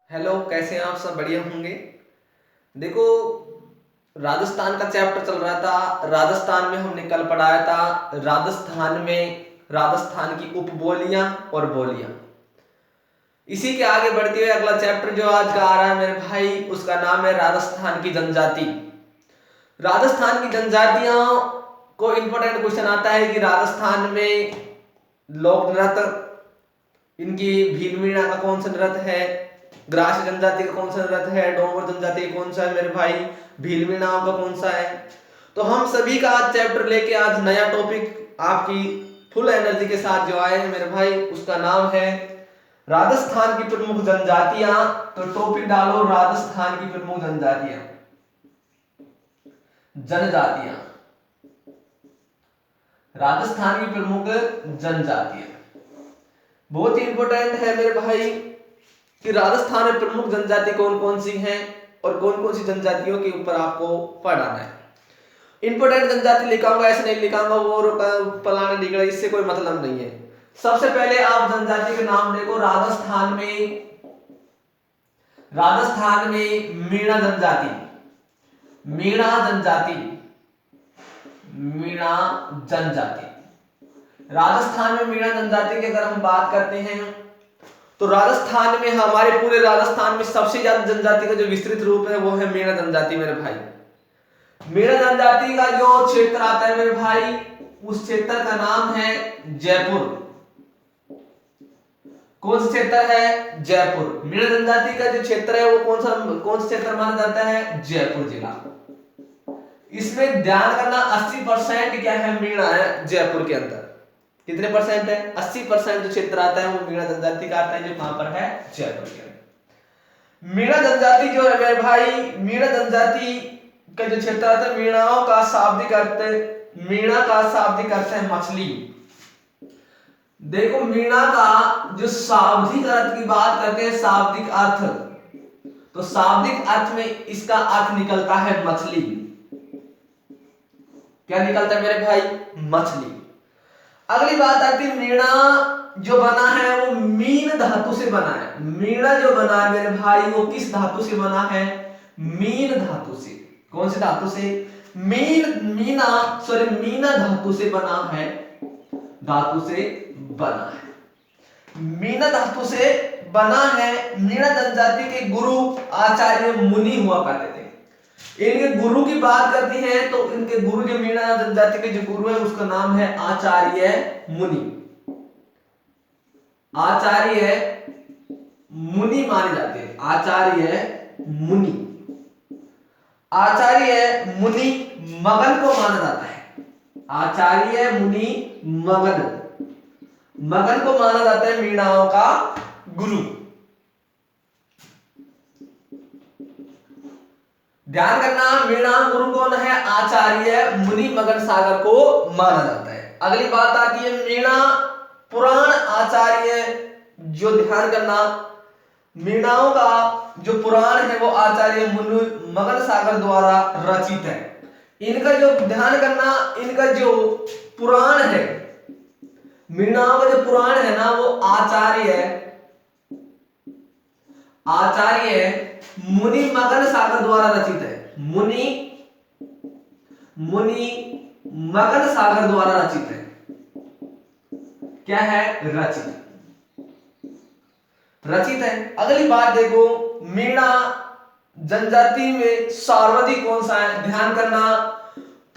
Hello, कैसे हैं आप? सब बढ़िया होंगे। देखो, राजस्थान का चैप्टर चल रहा था। राजस्थान में हमने कल पढ़ाया था राजस्थान की उपबोलियां और बोलियां। इसी के आगे बढ़ते हुए अगला चैप्टर जो आज का आ रहा है मेरे भाई, उसका नाम है राजस्थान की जनजाति। राजस्थान की जनजातियों को इंपॉर्टेंट क्वेश्चन आता है कि राजस्थान में लोक नृत्य, इनकी भील मीणा का कौन सा नृत्य है, ग्रास जनजाति का कौन सा नृत्य है, डोंगर जनजाति का कौन सा है मेरे भाई, भील मीणाओं का कौन सा है। तो हम सभी का आज चैप्टर लेके आज नया टॉपिक आपकी फुल एनर्जी के साथ जो आए हैं मेरे भाई, उसका नाम है राजस्थान की प्रमुख जनजातियां। तो टॉपिक डालो राजस्थान की प्रमुख जनजातियां। जनजातियां, राजस्थान की प्रमुख जनजातियां बहुत ही इंपॉर्टेंट है मेरे भाई कि राजस्थान में प्रमुख जनजाति कौन कौन सी हैं और कौन कौन सी जनजातियों के ऊपर आपको पढ़ाना है। इंपॉर्टेंट जनजाति लिखाऊंगा, ऐसे नहीं लिखाऊंगा वो फलाने डिग्री, इससे कोई मतलब नहीं है। सबसे पहले आप जनजाति के नाम देखो। राजस्थान में मीणा जनजाति, मीणा जनजाति, मीणा जनजाति। राजस्थान में मीणा जनजाति की अगर हम बात करते हैं तो राजस्थान में, हमारे पूरे राजस्थान में सबसे ज्यादा जनजाति का जो विस्तृत रूप है वो है मीणा जनजाति मेरे भाई। मीणा जनजाति का जो क्षेत्र आता है मेरे भाई, उस क्षेत्र का नाम है जयपुर। कौन सा क्षेत्र है? जयपुर। मीणा जनजाति का जो क्षेत्र है वो कौन सा क्षेत्र माना जाता है? जयपुर जिला। इसमें ध्यान करना 80% क्या है? मीणा है जयपुर के अंदर। कितने परसेंट है? 80% जो क्षेत्र आता है वो मीणा जनजाति का आता है, जो कहां पर है? जयपुर के अंदर। मीणा जनजाति जो है मेरे भाई, मीणा जनजाति का जो क्षेत्र आता है, मीणाओं का शाब्दिक अर्थ, मीणा का शाब्दिक अर्थ है मछली। देखो, मीणा का जो शाब्दिक अर्थ की बात करते हैं, शाब्दिक अर्थ, तो शाब्दिक अर्थ में इसका अर्थ निकलता है मछली। क्या निकलता है मेरे भाई? मछली। अगली बात आती है, मीणा जो बना है वो मीन धातु से बना है। मीणा जो बना है मेरे भाई वो किस धातु से बना है? मीन धातु से। कौन सी धातु से? मीना धातु से बना है, धातु से बना है, मीना धातु से बना है। मीणा जनजाति के गुरु आचार्य मुनि हुआ करते थे। इनके गुरु की बात करती हैं तो इनके गुरु जो मीणा जनजाति के जो गुरु है उसका नाम है आचार्य मुनि। आचार्य मुनि माने जाते हैं, आचार्य मुनि। आचार्य मुनि मगन को माना जाता है। आचार्य मुनि मगन को माना जाता है मीणाओं का गुरु। ध्यान करना, मीणा गुरु कौन है? आचार्य मुनि मगन सागर को माना जाता है। अगली बात आती है मीणा पुराण आचार्य, जो ध्यान करना, मीणाओं का जो पुराण है वो आचार्य मुनि मगन सागर द्वारा रचित है। इनका जो ध्यान करना, इनका जो पुराण है, मीणाओं का जो पुराण है ना, वो आचार्य मुनि मगन सागर द्वारा रचित है। मुनि मगन सागर द्वारा रचित है। क्या है? रचित है। अगली बात देखो, मीणा जनजाति में सर्वाधिक कौन सा है? ध्यान करना,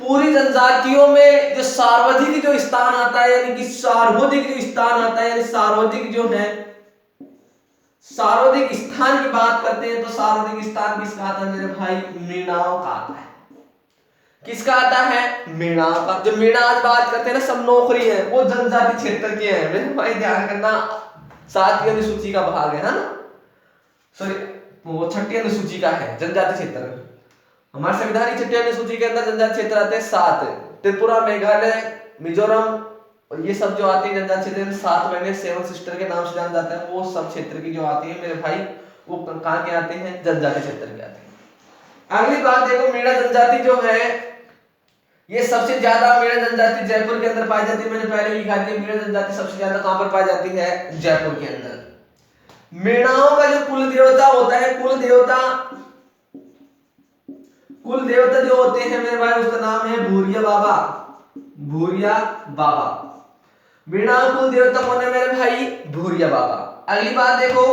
पूरी जनजातियों में जो सर्वाधिक जो स्थान आता है, यानी कि सर्वाधिक जो स्थान आता है, यानी सर्वाधिक जो है, सर्वाधिक स्थान की बात करते हैं तो सर्वाधिक स्थान किसका आता है मेरे भाई? मीणाओं का आता है। किसका आता है? मीणाओं का। जो मीणा आज बात करते हैं ना, सब नौकरी है, वो जनजाति क्षेत्र के हैं मेरे भाई। ध्यान करना, 7वीं अनुसूची का भाग है ना, सॉरी वो 6ठी अनुसूची का है जनजाति क्षेत्र। हमारे संविधान की 6ठी अनुसूची के अंदर जनजाति क्षेत्र आते हैं 7। त्रिपुरा, मेघालय, मिजोरम और ये सब जो आती है जनजाति क्षेत्र, 7 महीने 7 सिस्टर के नाम से जाना जाता है। वो सब क्षेत्र की जो आती है मेरे भाई, वो कहां के आते हैं? जनजाति क्षेत्र के आते हैं। अगली बात देखो, मीणा जनजाति जो है ये सबसे ज्यादा, मीणा जनजाति जयपुर के अंदर पाई जाती है। मैंने पहले लिखा दिया, मीणा जनजाति सबसे ज्यादा कहां पर पाई जाती है? जयपुर के अंदर। मीणाओं का जो कुल देवता होता जो होते हैं मेरे भाई उसका नाम है भूरिया बाबा। भूरिया बाबा, मीणा कुल देवता कौन है मेरे भाई? भूरिया बाबा। अगली बात देखो,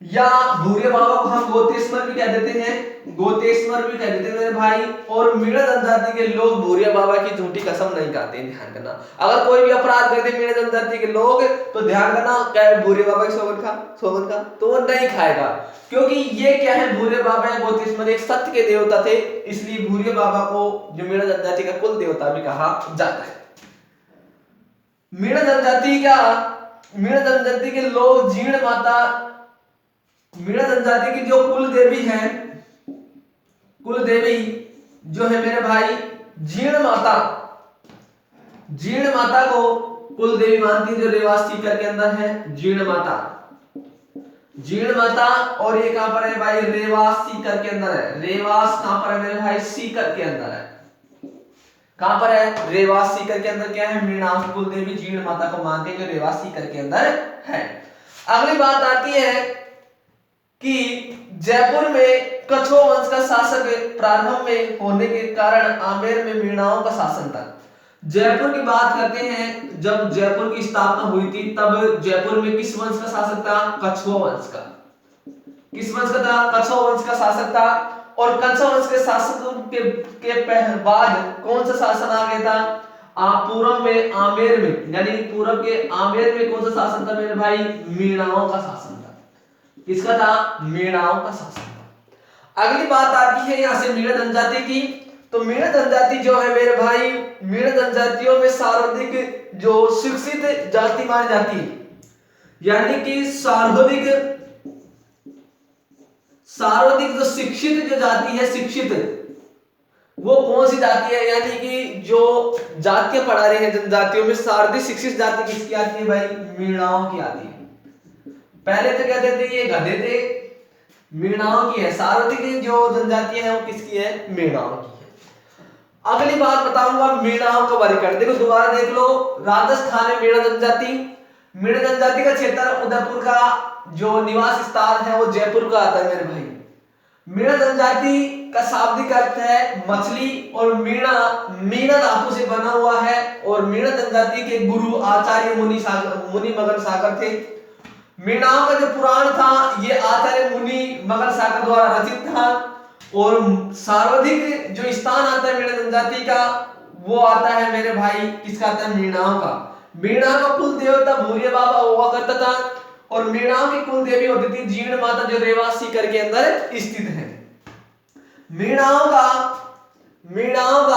या भूरिया बाबा को हम गोतेश्वर भी कह देते हैं, गोतेश्वर भी कह देते हैं मेरे भाई। और मीणा जनजाति के लोग भूरिया बाबा की झूठी कसम नहीं खाते हैं, ध्यान करना। अगर कोई भी अपराध करते मीणा जनजाति के लोग तो ध्यान करना, क्या भूरिया बाबा की सोगन का तो वो नहीं खाएगा, क्योंकि ये क्या है, भूरिया बाबा या गोतेश्वर एक सत्य के देवता थे, इसलिए भूरिया बाबा को जो मीणा जनजाति का कुल देवता भी कहा जाता है। मीणा जनजाति के लोग जीर्ण माता, मीणा जनजाति की जो कुल देवी है, कुल देवी जो है मेरे भाई जीर्ण माता, जीर्ण माता को कुल देवी मानती, जो रेवास सीकर के अंदर है जीर्ण माता, जीर्ण माता। और ये कहां पर है भाई? रेवास सीकर के अंदर है। रेवास कहां पर है मेरे भाई? सीकर के अंदर है। कहां पर है? रेवास सीकर के अंदर क्या है? मीणा कुल देवी जीर्ण माता को मानते हैं, जो रेवास सीकर के अंदर है। अगली बात आती है कि जयपुर में कछुआ वंश का शासक प्रारंभ में होने के कारण आमेर में मीणाओं का शासन था। जयपुर की बात करते हैं, जब जयपुर की स्थापना हुई थी तब जयपुर में किस वंश का शासक था? कछुआ वंश का। किस वंश का था? कछुआ वंश का शासक था। और कछुआ वंश के शासक के बाद कौन सा शासन आ गया था? पूर्व में आमेर में, यानी पूर्व के आमेर में कौन सा शासन था मेरे भाई? मीणाओं का शासन था। किसका था? मीणाओं का शासन था। अगली बात आती है यहां से मीणा जनजाति की। तो मीणा जनजाति जो है मेरे भाई, मीणा जनजातियों में सर्वाधिक जो शिक्षित जाति मानी जाती है, यानी कि सर्वाधिक जो शिक्षित जो जाति है, शिक्षित वो कौन सी जाति है? यानी कि जो जातियां पढ़ा रहे हैं जनजातियों में सर्वाधिक शिक्षित जाति किसकी आती है भाई? मीणाओं की आती है। पहले तो कहते थे ये गधे थे, मीणाओं की है। सर्वाधिक जो जनजातियां हैं वो किसकी है? मीणाओं की है। अगली बात बताऊंगा मीणाओं का वर्गीकरण। देखो दोबारा देख लो, राजस्थान में मीणा जनजाति, मीणा जनजाति का क्षेत्र उदयपुर का जो निवास स्थान है वो जयपुर का आता है मेरे भाई। मीणा जनजाति का शाब्दिक अर्थ है मछली, और मीणा धातु से बना हुआ है। और मीणा जनजाति के गुरु आचार्य मुनि मगन सागर थे। मीणाओं का जो पुराण था ये आचार्य मुनि मगन सागर द्वारा रचित था। और सर्वाधिक जो स्थान आता है मीणा जनजाति का वो आता है मेरे भाई, किसका आता है? मीणाओं का। मीणा का कुल देवता भूरिया बाबा हुआ करता था, और मीणाओं की कुल देवी होती थी जीर्ण माता, जो रेवास सीकर के अंदर स्थित है। मीणाओं का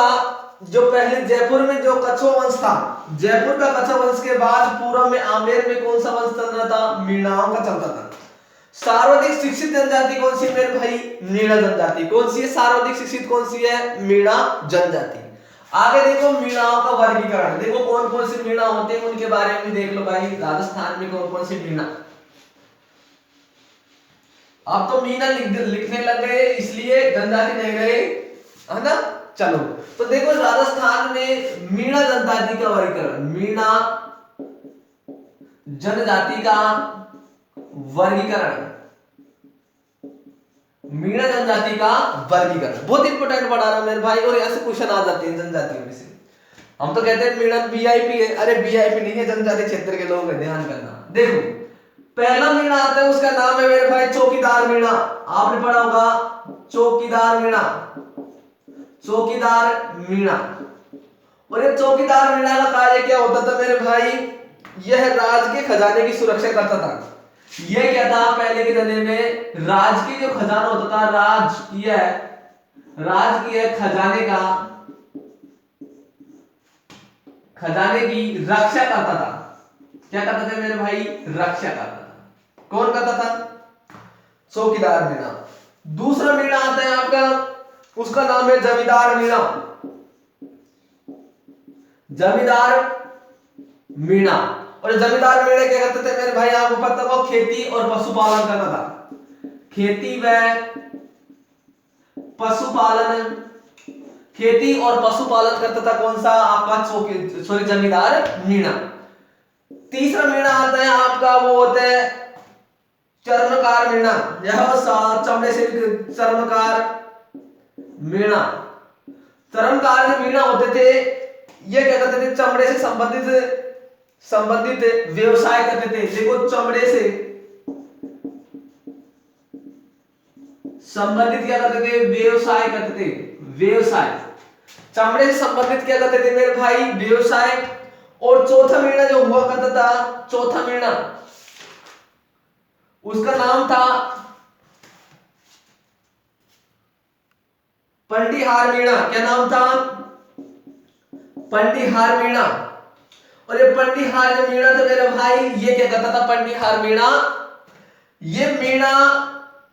जो पहले जयपुर में जो कछुआ वंश था, जयपुर का कछुआ वंश के बाद पूर्व में आमेर में कौन सा वंश चल रहा था? मीणाओं का चलता था। सर्वाधिक शिक्षित जनजाति कौन सी मेरे भाई? मीणा जनजाति। कौन सी है सर्वाधिक शिक्षित? कौन सी है? मीणा जनजाति। आगे देखो मीणाओं का वर्गीकरण। देखो कौन कौन से मीणा होते हैं उनके बारे में देख लो भाई। राजस्थान में कौन कौन से मीणा, अब तो मीणा लिखने लग गए इसलिए जनजाति नहीं रहे, है ना। चलो तो देखो राजस्थान में मीणा जनजाति का वर्गीकरण, मीणा जनजाति का वर्गीकरण, मीणा जनजाति का वर्गीकरण बहुत इंपॉर्टेंट पढ़ा रहा मेरे भाई। और यहाँ से क्वेश्चन आ जाते हैं जनजातियों में से। हम तो कहते हैं मीणा वीआईपी है, अरे वीआईपी नहीं है, जनजाति क्षेत्र के लोग हैं, ध्यान करना। देखो पहला मीणा आता है, उसका नाम है मेरे भाई चौकीदार मीणा। आपने पढ़ा होगा चौकीदार मीणा, चौकीदार मीणा। और ये चौकीदार मीणा का कार्य क्या होता था मेरे भाई? यह राज के खजाने की सुरक्षा करता था। यह क्या था? पहले के जमाने में राज की जो खजाना होता था, राजकीय खजाने की रक्षा करता था। क्या करता था मेरे भाई? रक्षा करता था। कौन करता था? चौकीदार मीणा। दूसरा मीणा आता है आपका, उसका नाम है जमींदार मीणा। जमींदार मीणा। और जमींदार मीणा क्या करते थे मेरे भाई? आपको पता है वो खेती और पशुपालन करता था। खेती और पशुपालन करता था। कौन सा? आपका जमींदार मीणा। तीसरा मीणा आता है आपका, वो होता है चर्मकार मीणा, यह चमड़े से चर्मकार मीणा। चर्मकार जो मीणा होते थे ये क्या करते थे, चमड़े से संबंधित व्यवसाय करते थे। देखो चमड़े से संबंधित क्या करते थे, व्यवसाय करते थे, व्यवसाय। चमड़े से संबंधित क्या करते थे मेरे भाई, व्यवसाय। और चौथा मीणा जो हुआ करता था, चौथा मीणा उसका नाम था पंडिहार मीणा। क्या नाम था, पंडिहार मीणा। और ये पंडिहार जो मीणा था मेरे भाई, ये क्या करता था, पंडिहार मीणा, ये मीणा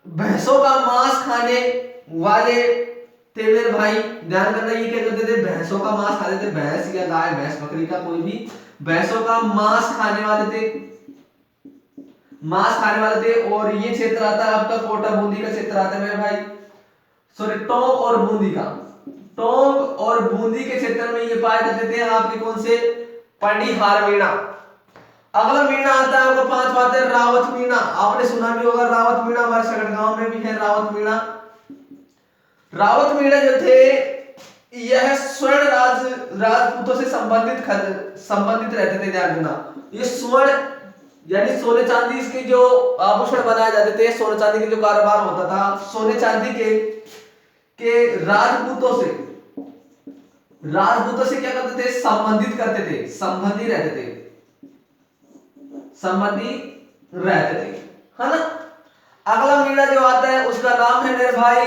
भैंसों का मांस खाने वाले थे मेरे भाई। ध्यान करना, ये क्या करते थे, भैंसों का मांस खाते थे, भैंस या गाय, भैंस बकरी का कोई भी, भैंसों का मांस खाने वाले थे, मांस खाने वाले थे। और ये क्षेत्र आता है आपका कोटा बूंदी का क्षेत्र आता है मेरे भाई, सॉरी टोंक और बूंदी का, टोंक और बूंदी के क्षेत्र में ये पाए जाते थे आपके कौन से, पंडिहार मीणा। अगला मीणा आता है आपको पांच बात है, रावत मीणा। आपने सुना भी होगा रावत मीणा, हमारे सगड़ गांव में भी है रावत मीणा। रावत मीणा जो थे यह स्वर्ण राजपूतों से संबंधित रहते थे। ध्यान देना, ये स्वर्ण यानी सोने चांदी इसके जो आभूषण बनाए जाते थे, सोने चांदी के जो कारोबार होता था, सोने चांदी के राजपूतों से क्या करते थे, संबंधित करते थे, संबंधी रहते थे, संबंधी रहते थे, है ना। अगला मीणा जो आता है उसका नाम है मेरे भाई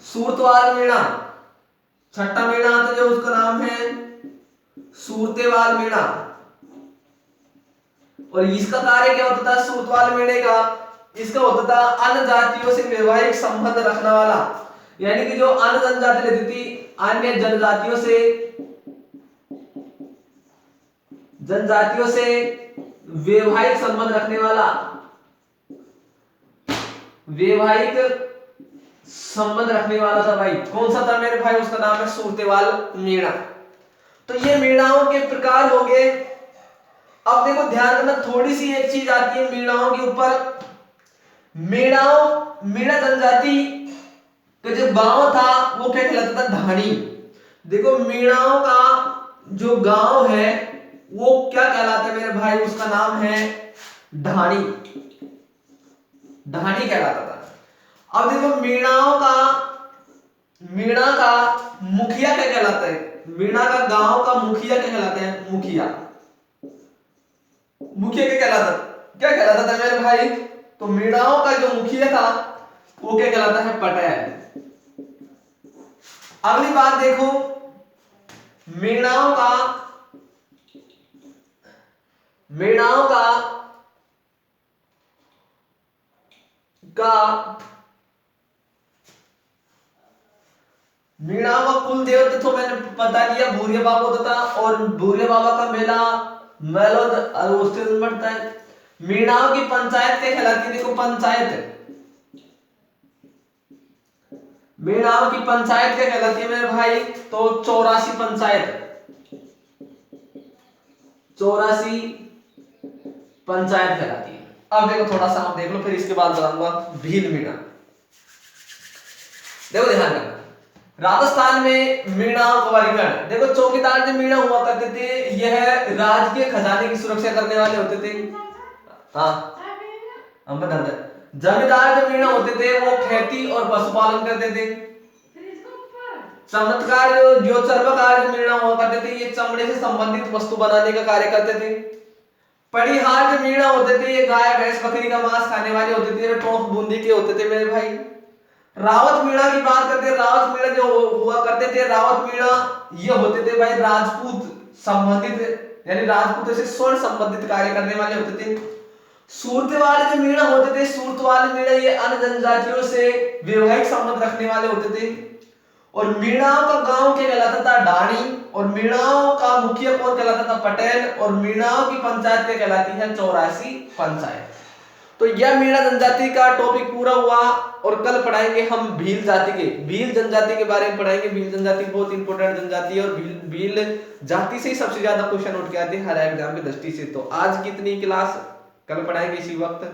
सूरतवाल मीणा। छठा मीणा आता है जो उसका नाम है सूरतेवाल मीणा। और इसका कार्य क्या होता था, सूरतवाल मीणे का, इसका होता था अन्य जातियों से वैवाहिक संबंध रखने वाला। यानी कि जो अन्य जनजाति रहती थी, अन्य जनजातियों से वैवाहिक संबंध रखने वाला, वैवाहिक संबंध रखने वाला था भाई। कौन सा था मेरे भाई, उसका नाम है सूरतेवाल मीणा। तो ये मीणाओं के प्रकार हो गए। अब देखो ध्यान करना, थोड़ी सी एक चीज आती है मीणाओं के ऊपर। मीणा जनजाति का जो गांव था वो क्या कहलाता था, ढाणी। देखो मीणाओं का जो गांव है वो क्या कहलाता है मेरे भाई, उसका नाम है ढाणी, ढाणी कहलाता था। अब देखो मीणा का मुखिया क्या कहलाता है, मीणा का गांव का मुखिया क्या कहलाता है, मुखिया क्या कहलाता था मेरे भाई, तो मीणाओं का जो मुखिया था वो क्या कहलाता है, पटेल। अगली बात देखो, मीणाओं का कुल देवता तो मैंने बता दिया, भूरिया बाबा होता था। और भूरिया बाबा का मेला मेलोद अरोस्ते में पड़ता है। मीणाओं की पंचायत क्या कहलाती है, देखो पंचायत, मीणाओं की पंचायत क्या कहलाती है मेरे भाई, तो 84 पंचायत, 84 पंचायत कहलाती है। अब देखो थोड़ा सा आप देख लो, फिर इसके बाद बताऊंगा भील मीणा। देखो ध्यान रखना, राजस्थान में मीणाओं का वर्गीकरण देखो। चौकीदार जो मीणा हुआ करते थे यह राज्य के खजाने की सुरक्षा करने वाले होते थे। हाँ, हम बता दें, जमींदार जो मीणा होते थे वो खेती और पशुपालन करते थे। चमत्कार जो चर्मकार जो मीणा हुआ करते थे ये चमड़े से संबंधित वस्तु बनाने का कार्य करते थे। पड़ीहार जो मीणा होते थे ये गाय भैंस बकरी का मांस खाने वाले होते थे, टोंक बूंदी के होते थे मेरे भाई। रावत मीणा की बात करते हैं, रावत मीणा जो हुआ करते थे, रावत मीणा ये होते थे भाई राजपूत संबंधित, यानी राजपूत से स्वर्ण संबंधित कार्य करने वाले होते थे। सूरतेवाल जो मीणा होते थे, सूरतवाल मीणा ये अन्य जनजातियों से वैवाहिक संबंध रखने वाले होते थे। और मीणाओं का गांव क्या कहलाता था, ढाणी। और मीणाओं का मुखिया कौन कहलाता था, पटेल। और मीणाओं की पंचायत क्या कहलाती है, 84 पंचायत। तो यह मीणा जनजाति का टॉपिक पूरा हुआ। और कल पढ़ाएंगे हम भील जनजाति के बारे में पढ़ाएंगे। भील जनजाति बहुत इंपॉर्टेंट जनजाति है और भील जाति से ही सबसे ज्यादा क्वेश्चन उठ के आते हैं हर एग्जाम की दृष्टि से। तो आज की इतनी क्लास, कल पढ़ाएंगे इसी वक्त।